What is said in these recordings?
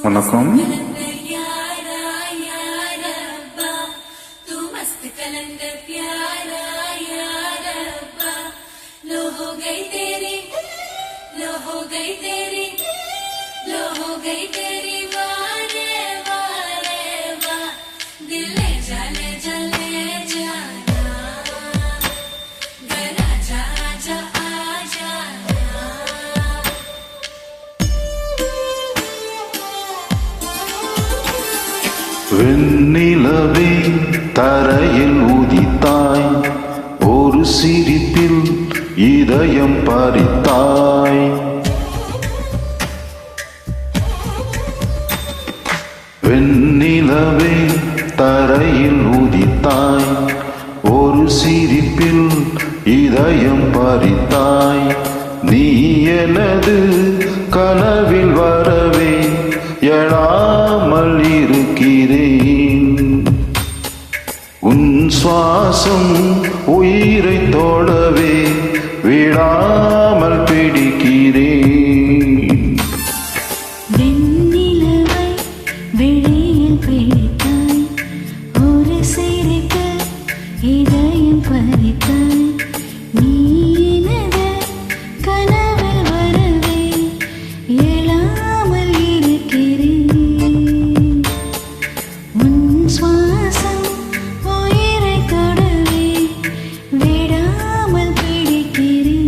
வணக்கம். வெண்ணிலவே தரையில் உதித்தாய், ஒரு சிரிப்பில் இதயம் பறித்தாய். வெண்ணிலவே தரையில் உதித்தாய், ஒரு சிரிப்பில் இதயம் பறித்தாய். நீ எனது கனவில் வரவே எழாமல் இருக்கிறேன். உன் சுவாசம் உயிரை தோடவே விடாமல் பிடிக்கிறேன். வெண்ணிலவை வெளியில் பிடித்தாய், ஒரு சிரிப்பு இதயம் பறித்தாய். நீ எனது கனவில் வரவே எழாமல் இருக்கிறேன். உன் சுவாசம் உயிரை தொடவே விடாமல் பிடிக்கிறேன்.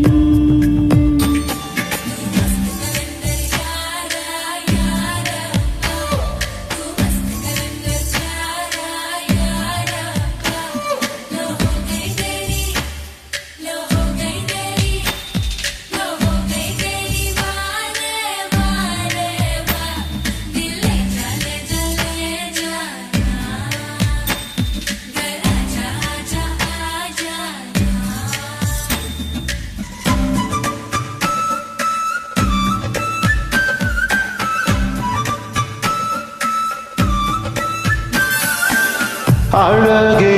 அழகே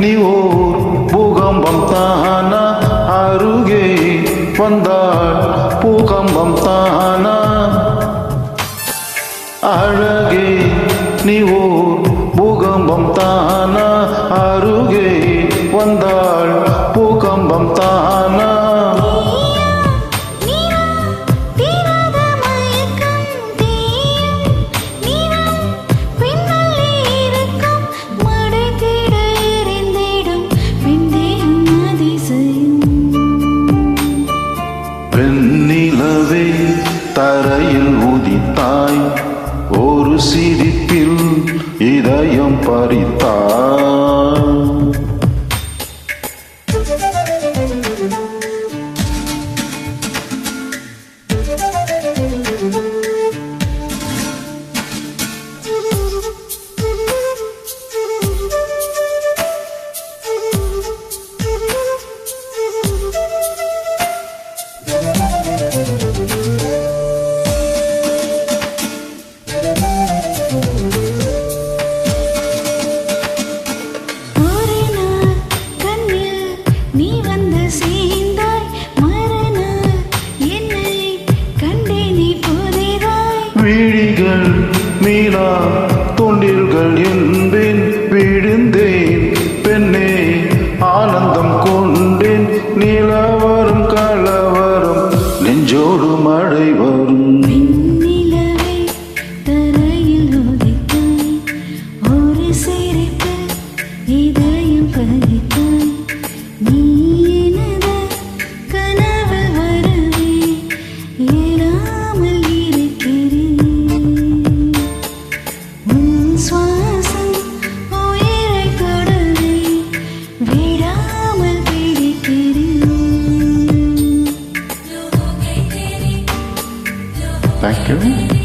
நீ ஓர் பூகம்பம் தானா, அருகே வந்தாள் பூகம்பம் தானா. அழகே நீ ஓர் பூகம்பம் தானா, அருகே வந்தாள் பூகம்பம் தானா. வெண்ணிலவே தரையில் உதித்தாய், ஒரு சிரிப்பில் இதயம் பறித்தாய். விழிகள் மீளா தொண்டில்கள் என்பேன், விழுந்தேன் பெண்ணே ஆனந்தம் கொண்டேன். நிலவரும் கலவரம் நெஞ்சோடு மழை வரும். வெண்ணிலவே தரையில் உதித்தாய், ஒரு சிரிப்பு இதயம் பறித்தாய். நீ எனது கனவில் வரவே எழாமல் இருக்கிறேன். உன் சுவாசம் உயிரை தொடவே விடாமல் பிடிக்கிறேன். Thank you.